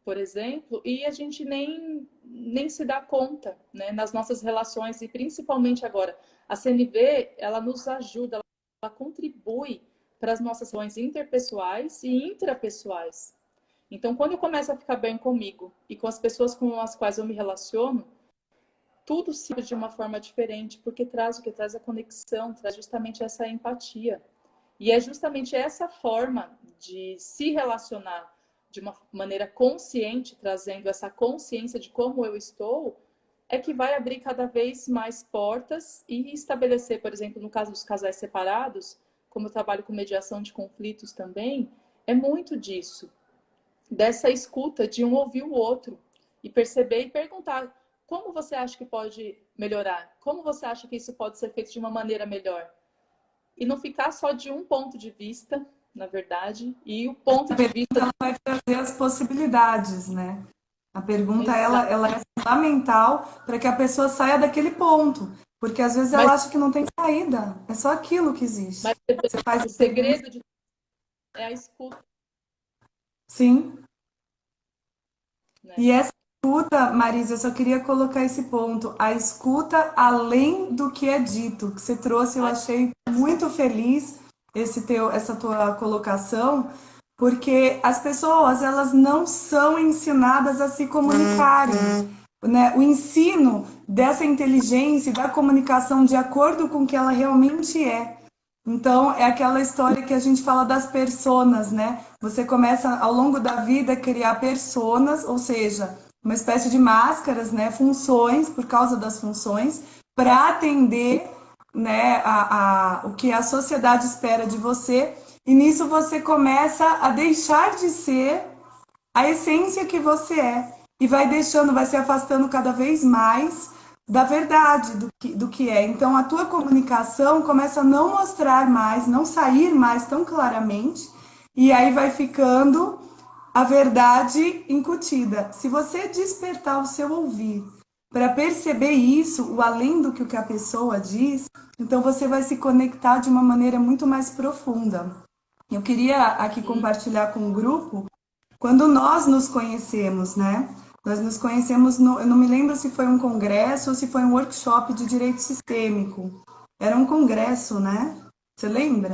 B: por exemplo, e a gente nem se dá conta, né, nas nossas relações, e principalmente agora. A CNV, ela nos ajuda, ela contribui para as nossas relações interpessoais e intrapessoais. Então, quando eu começo a ficar bem comigo e com as pessoas com as quais eu me relaciono, tudo se de uma forma diferente, porque traz o que? Traz a conexão, traz justamente essa empatia. E é justamente essa forma de se relacionar de uma maneira consciente, trazendo essa consciência de como eu estou, é que vai abrir cada vez mais portas e estabelecer, por exemplo, no caso dos casais separados, como eu trabalho com mediação de conflitos também, é muito disso. Dessa escuta de um ouvir o outro e perceber e perguntar: como você acha que pode melhorar? Como você acha que isso pode ser feito de uma maneira melhor? E não ficar só de um ponto de vista, na verdade, e o ponto de vista...
A: Ela vai trazer as possibilidades, né? A pergunta, ela é fundamental para que a pessoa saia daquele ponto. Porque às vezes ela acha que não tem saída. É só aquilo que existe.
B: Mas
A: Você faz
B: o segredo é a escuta.
A: Sim.
B: Né?
A: E essa escuta, Marisa, eu só queria colocar esse ponto. A escuta além do que é dito. Que você trouxe, eu achei muito feliz essa tua colocação, porque as pessoas, elas não são ensinadas a se comunicarem. Né? O ensino dessa inteligência e da comunicação de acordo com o que ela realmente é. Então, é aquela história que a gente fala das personas, né? Você começa, ao longo da vida, a criar personas, ou seja, uma espécie de máscaras, né? Funções, por causa das funções, para atender, né, o que a sociedade espera de você. E nisso você começa a deixar de ser a essência que você é. E vai deixando, vai se afastando cada vez mais da verdade do que é. Então, a tua comunicação começa a não mostrar mais, não sair mais tão claramente, e aí vai ficando a verdade incutida. Se você despertar o seu ouvir para perceber isso, o além do que a pessoa diz, então você vai se conectar de uma maneira muito mais profunda. Eu queria aqui compartilhar com o grupo, quando nós nos conhecemos, né? Nós nos conhecemos, eu não me lembro se foi um congresso ou se foi um workshop de direito sistêmico. Era um congresso, né? Você lembra?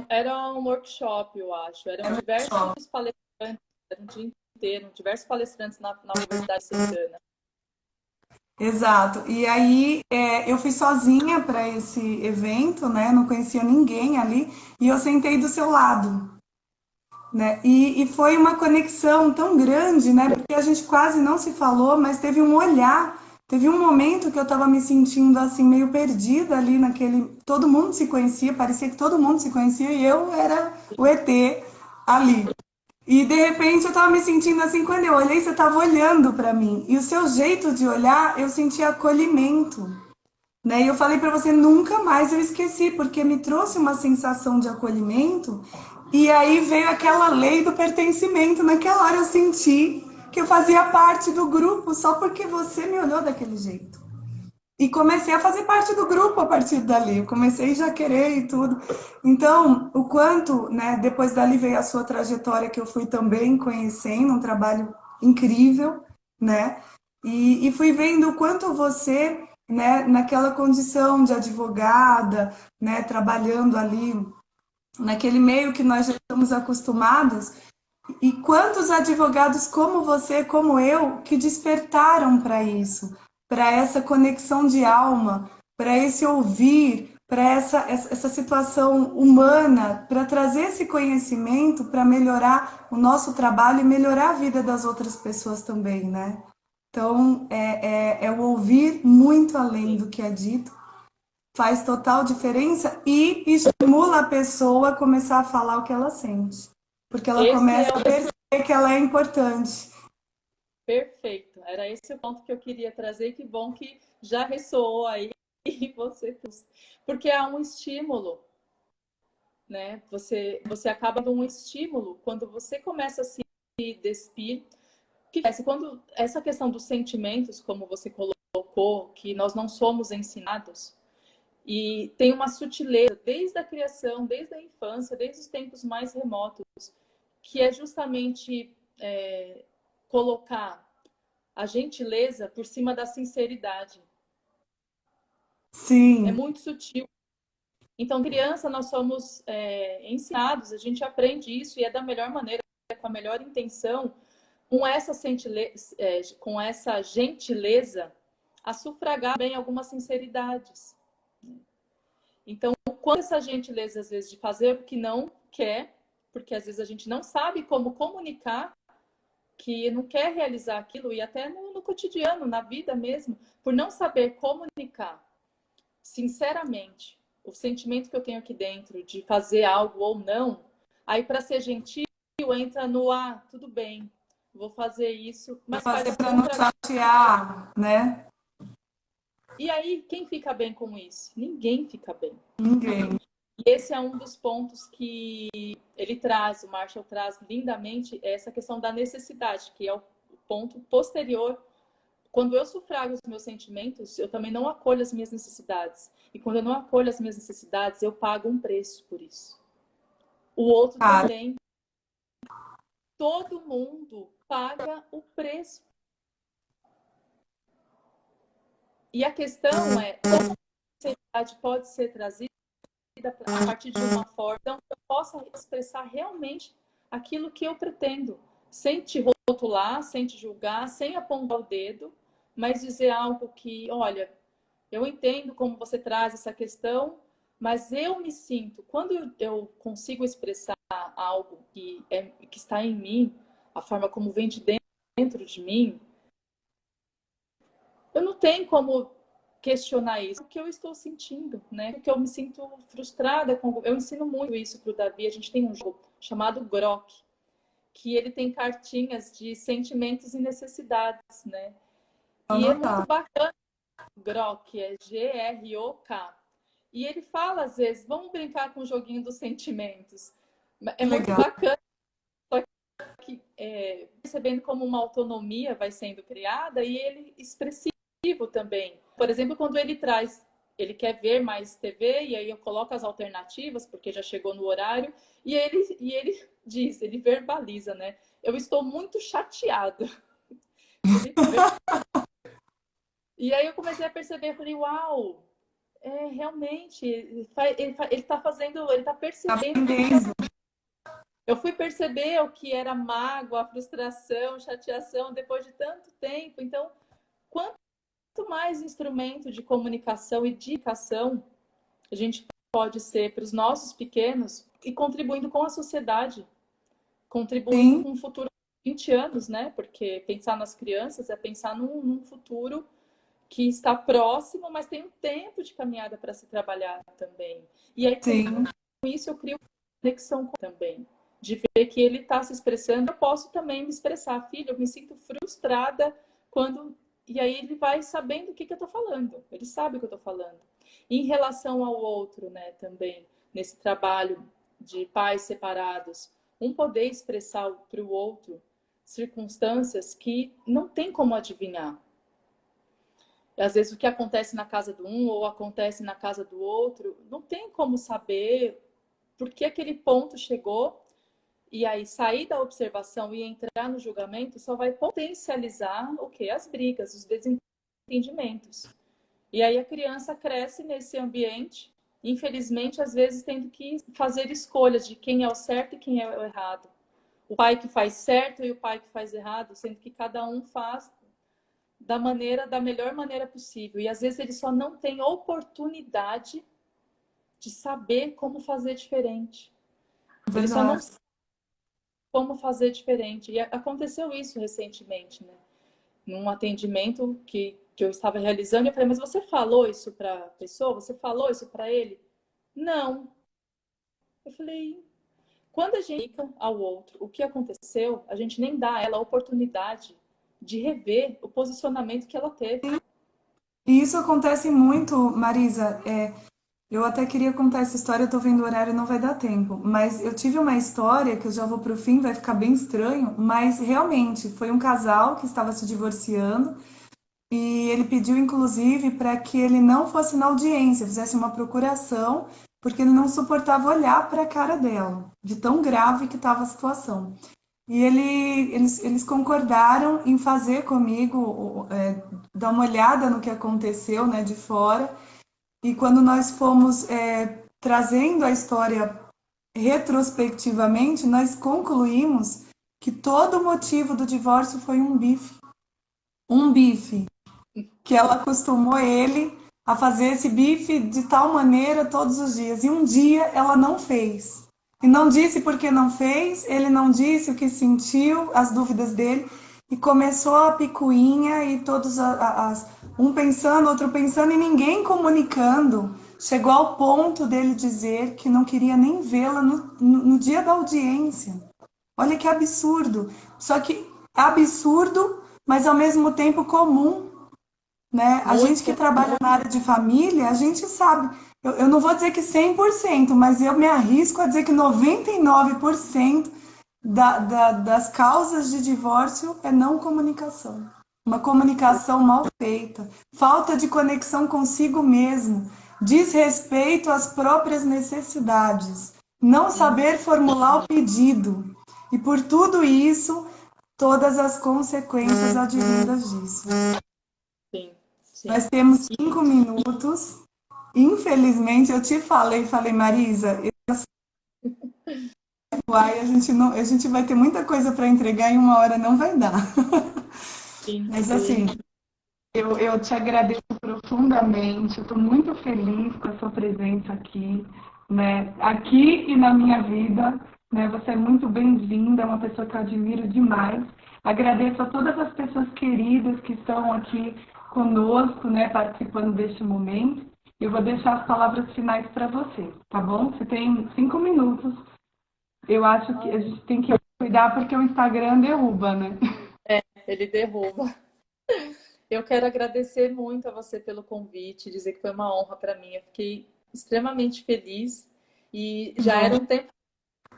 B: Era um workshop, eu acho. Eram diversos palestrantes, era um dia inteiro, diversos palestrantes na Universidade Serrana.
A: Exato. E aí eu fui sozinha para esse evento, né? Não conhecia ninguém ali e eu sentei do seu lado. Né? E foi uma conexão tão grande, né? Porque a gente quase não se falou, mas teve um olhar, teve um momento que eu estava me sentindo assim meio perdida ali naquele. Todo mundo se conhecia, parecia que todo mundo se conhecia e eu era o ET ali. E de repente eu estava me sentindo assim, quando eu olhei, você estava olhando para mim. E o seu jeito de olhar, eu senti acolhimento. Né? E eu falei para você, nunca mais eu esqueci, porque me trouxe uma sensação de acolhimento. E aí veio aquela lei do pertencimento. Naquela hora eu senti que eu fazia parte do grupo só porque você me olhou daquele jeito. E comecei a fazer parte do grupo a partir dali. Eu comecei já a querer e tudo. Então, o quanto, né? Depois dali veio a sua trajetória que eu fui também conhecendo, um trabalho incrível, né? E fui vendo o quanto você, né, naquela condição de advogada, né, trabalhando ali naquele meio que nós já estamos acostumados, e quantos advogados como você, como eu, que despertaram para isso, para essa conexão de alma, para esse ouvir, para essa situação humana, para trazer esse conhecimento para melhorar o nosso trabalho e melhorar a vida das outras pessoas também, né? Então, é o ouvir muito além do que é dito, faz total diferença e estimula a pessoa a começar a falar o que ela sente. Porque ela
B: Esse
A: começa
B: é o
A: a perceber que ela é importante.
B: perfeito. Era esse o ponto que eu queria trazer. Que bom que já ressoou aí e você trouxe. Porque é um estímulo, né? Você acaba dando um estímulo quando você começa a se despir. Que é, quando essa questão dos sentimentos, como você colocou, que nós não somos ensinados, e tem uma sutileza desde a criação, desde a infância, desde os tempos mais remotos, que é justamente colocar a gentileza por cima da sinceridade. É
A: Sim,
B: muito sutil. Então, criança, nós somos ensinados, a gente aprende isso e é da melhor maneira, com a melhor intenção, com essa gentileza, a sufragar bem algumas sinceridades. Então, quando essa gentileza, às vezes, de fazer o que não quer, porque às vezes a gente não sabe como comunicar, que não quer realizar aquilo, e até no cotidiano, na vida mesmo, por não saber comunicar, sinceramente, o sentimento que eu tenho aqui dentro de fazer algo ou não, aí para ser gentil, entra no tudo bem, vou fazer isso,
A: vou
B: mas faz
A: fazer
B: a
A: para não
B: contradição.
A: chatear, né?
B: E aí, quem fica bem com isso? Ninguém fica bem.
A: Ninguém.
B: E esse é um dos pontos que ele traz, o Marshall traz lindamente, essa questão da necessidade, que é o ponto posterior. Quando eu sufrago os meus sentimentos, eu também não acolho as minhas necessidades. E quando eu não acolho as minhas necessidades, eu pago um preço por isso. O outro
A: Cara,
B: também. Todo mundo paga o preço. E a questão é como a necessidade pode ser trazida a partir de uma forma então, que eu possa expressar realmente aquilo que eu pretendo, sem te rotular, sem te julgar, sem apontar o dedo, mas dizer algo que, olha, eu entendo como você traz essa questão, mas eu me sinto, quando eu consigo expressar algo que está em mim, a forma como vem de dentro de mim, eu não tenho como questionar isso, o que eu estou sentindo, né? Porque eu me sinto frustrada com. Eu ensino muito isso para o Davi. A gente tem um jogo chamado Grok, que ele tem cartinhas de sentimentos e necessidades, né? E é muito
A: anotar.
B: bacana. Grok é Grok. E ele fala às vezes, vamos brincar com o joguinho dos sentimentos. É
A: Que
B: muito
A: legal.
B: bacana que percebendo como uma autonomia vai sendo criada e ele expressivo também. Por exemplo, quando ele traz, ele quer ver mais TV e aí eu coloco as alternativas porque já chegou no horário e ele diz, ele verbaliza, né? Eu estou muito chateado. Ele... E aí eu comecei a perceber, falei, uau, realmente, ele está fazendo, ele está
A: Tá
B: percebendo.
A: aprendendo.
B: Eu fui perceber o que era mágoa, frustração, chateação depois de tanto tempo. Então, quanto mais instrumento de comunicação e de educação a gente pode ser para os nossos pequenos e contribuindo com a sociedade, contribuindo
A: Sim,
B: com o futuro de 20 anos, né? Porque pensar nas crianças é pensar num futuro que está próximo, mas tem um tempo de caminhada para se trabalhar também. E aí, com
A: sim.
B: isso, eu crio conexão também. De ver que ele está se expressando, eu posso também me expressar. Filho, eu me sinto frustrada quando... E aí ele vai sabendo o que eu estou falando. Ele sabe o que eu estou falando. E em relação ao outro, né, também, nesse trabalho de pais separados, um poder expressar para o outro circunstâncias que não tem como adivinhar. às vezes o que acontece na casa do um ou acontece na casa do outro, não tem como saber por que aquele ponto chegou. E aí sair da observação e entrar no julgamento só vai potencializar o quê? As brigas, os desentendimentos. E aí a criança cresce nesse ambiente, infelizmente, às vezes tendo que fazer escolhas de quem é o certo e quem é o errado. O pai que faz certo e o pai que faz errado, sendo que cada um faz da melhor maneira possível. E às vezes ele só não tem oportunidade de saber como fazer diferente. Ele só não sabe como fazer diferente. E aconteceu isso recentemente, né? Num atendimento que eu estava realizando, eu falei, mas você falou isso para a pessoa? Você falou isso para ele? Não. Eu falei, quando a gente fica ao outro o que aconteceu, a gente nem dá a ela a oportunidade de rever o posicionamento que ela teve.
A: E isso acontece muito, Marisa. Eu até queria contar essa história, eu tô vendo o horário, não vai dar tempo. Mas eu tive uma história que eu já vou pro fim, vai ficar bem estranho, mas realmente foi um casal que estava se divorciando e ele pediu, inclusive, para que ele não fosse na audiência, fizesse uma procuração, porque ele não suportava olhar para a cara dela, de tão grave que estava a situação. E eles concordaram em fazer comigo, dar uma olhada no que aconteceu, né, de fora. E quando nós fomos trazendo a história retrospectivamente, nós concluímos que todo o motivo do divórcio foi um bife. Um bife. Que ela acostumou ele a fazer esse bife de tal maneira todos os dias. E um dia ela não fez. E não disse por que não fez, ele não disse o que sentiu, as dúvidas dele. E começou a picuinha e todos um pensando, outro pensando e ninguém comunicando. Chegou ao ponto dele dizer que não queria nem vê-la no dia da audiência. Olha que absurdo. Só que absurdo, mas ao mesmo tempo comum, né? A gente que trabalha na área de família, a gente sabe. Eu não vou dizer que 100%, mas eu me arrisco a dizer que 99% das causas de divórcio é não comunicação. Uma comunicação mal feita, falta de conexão consigo mesmo, desrespeito às próprias necessidades, não saber formular o pedido. E por tudo isso, todas as consequências advindas disso.
B: Sim, sim.
A: Nós temos 5 minutos. Infelizmente, eu te falei, Marisa, a gente vai ter muita coisa para entregar e 1 hora não vai dar.
B: Sim,
A: Mas assim, eu te agradeço profundamente, eu estou muito feliz com a sua presença aqui, né? Aqui e na minha vida, né? Você é muito bem-vinda, é uma pessoa que eu admiro demais. Agradeço a todas as pessoas queridas que estão aqui conosco, né? Participando deste momento. Eu vou deixar as palavras finais para você, tá bom? Você tem 5 minutos. Eu acho que a gente tem que cuidar porque o Instagram derruba, né?
B: Ele derruba. Eu quero agradecer muito a você pelo convite, dizer que foi uma honra para mim. Eu fiquei extremamente feliz e já era um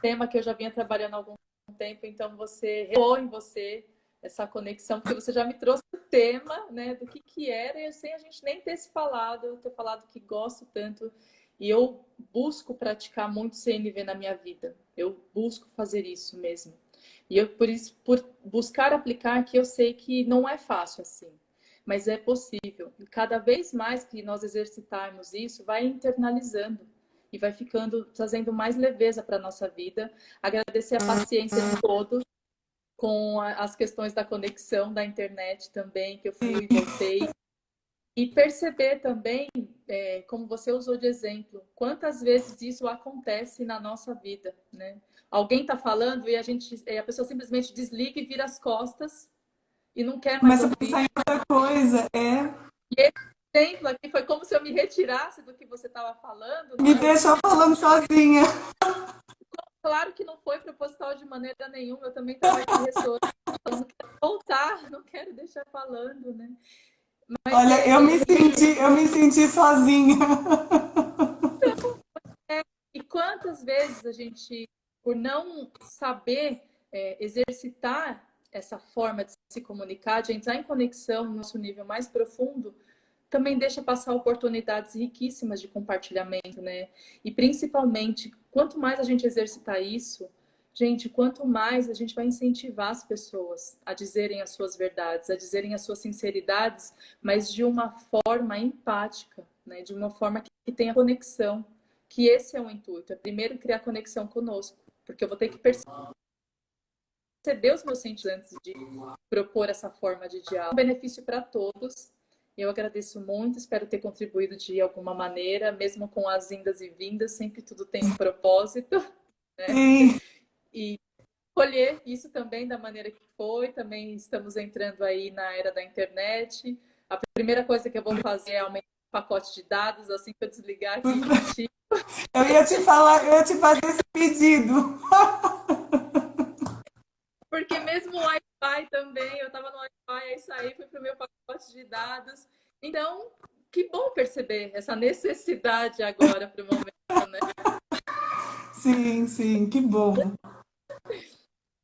B: tema que eu já vinha trabalhando há algum tempo, então você revelou em você essa conexão, porque você já me trouxe o tema, né, do que era, e sem a gente nem ter se falado, eu ter falado que gosto tanto, e eu busco praticar muito CNV na minha vida. Eu busco fazer isso mesmo. E eu, por buscar aplicar, que eu sei que não é fácil assim, mas é possível. E cada vez mais que nós exercitarmos isso, vai internalizando e vai ficando, trazendo mais leveza para a nossa vida. Agradecer a paciência de todos com as questões da conexão da internet também, que eu fui e voltei. E perceber também, como você usou de exemplo, quantas vezes isso acontece na nossa vida, né? Alguém está falando e a pessoa simplesmente desliga e vira as costas e não quer mais
A: Começa a
B: ouvir.
A: pensar em outra coisa,
B: E esse exemplo aqui foi como se eu me retirasse do que você estava falando.
A: Me deixou falando sozinha.
B: Claro que não foi proposital de maneira nenhuma, eu também estava aqui ressoando, não quero voltar, não quero deixar falando, né? Mas
A: Olha, eu me senti sozinha.
B: e quantas vezes a gente, por não saber exercitar essa forma de se comunicar, de entrar em conexão no nosso nível mais profundo, também deixa passar oportunidades riquíssimas de compartilhamento, né? E principalmente, quanto mais a gente exercitar isso, gente, quanto mais a gente vai incentivar as pessoas a dizerem as suas verdades, a dizerem as suas sinceridades, mas de uma forma empática, né? De uma forma que tenha conexão. Que esse é o intuito, é primeiro criar conexão conosco, porque eu vou ter que perceber os meus sentimentos antes de propor essa forma de diálogo. É um benefício para todos. Eu agradeço muito, espero ter contribuído de alguma maneira, mesmo com as indas e vindas, sempre tudo tem um propósito, né?
A: Sim.
B: E colher isso também da maneira que foi, também estamos entrando aí na era da internet. A primeira coisa que eu vou fazer é aumentar o pacote de dados, assim que eu desligar aqui contigo.
A: Eu ia te falar, eu ia te fazer esse pedido.
B: Porque mesmo o Wi-Fi também, eu estava no Wi-Fi, aí saí, fui para o meu pacote de dados. Então, que bom perceber essa necessidade agora para o momento, né?
A: Sim, sim, que bom.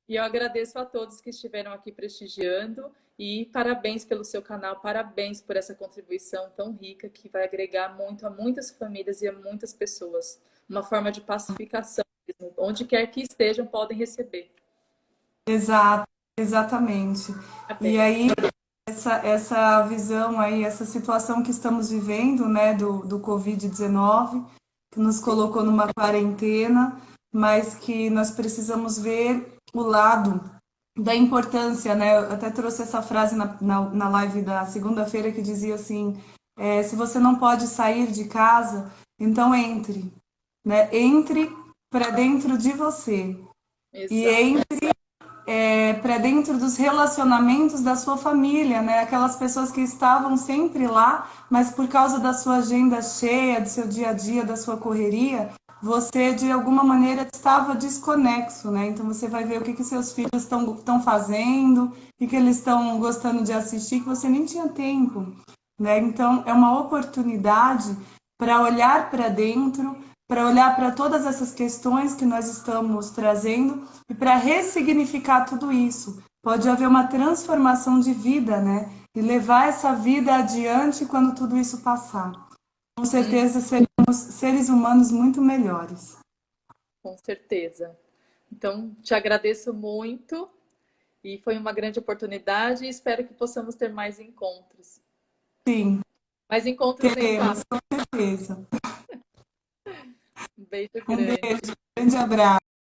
B: E eu agradeço a todos que estiveram aqui prestigiando e parabéns pelo seu canal, parabéns por essa contribuição tão rica que vai agregar muito a muitas famílias e a muitas pessoas. Uma forma de pacificação mesmo. Onde quer que estejam, podem receber.
A: Exato, exatamente. E
B: Parabéns.
A: aí, essa visão aí, essa situação que estamos vivendo, né, do Covid-19, que nos colocou numa quarentena, mas que nós precisamos ver o lado da importância, né? Eu até trouxe essa frase na live da segunda-feira que dizia assim: se você não pode sair de casa, então entre, né? Entre para dentro de você e
B: Exato.
A: entre para dentro dos relacionamentos da sua família, né? Aquelas pessoas que estavam sempre lá, mas por causa da sua agenda cheia, do seu dia a dia, da sua correria, você de alguma maneira estava desconexo, né? Então você vai ver o que que seus filhos estão fazendo, o que eles estão gostando de assistir, que você nem tinha tempo, né? Então é uma oportunidade para olhar para dentro, para olhar para todas essas questões que nós estamos trazendo e para ressignificar tudo isso. Pode haver uma transformação de vida, né? E levar essa vida adiante quando tudo isso passar. Com certeza seremos seres humanos muito melhores.
B: Com certeza. Então, te agradeço muito e foi uma grande oportunidade e espero que possamos ter mais encontros.
A: Sim,
B: Mais encontros em
A: teremos,
B: classe.
A: com certeza.
B: Um beijo
A: Um
B: grande.
A: beijo, um grande abraço.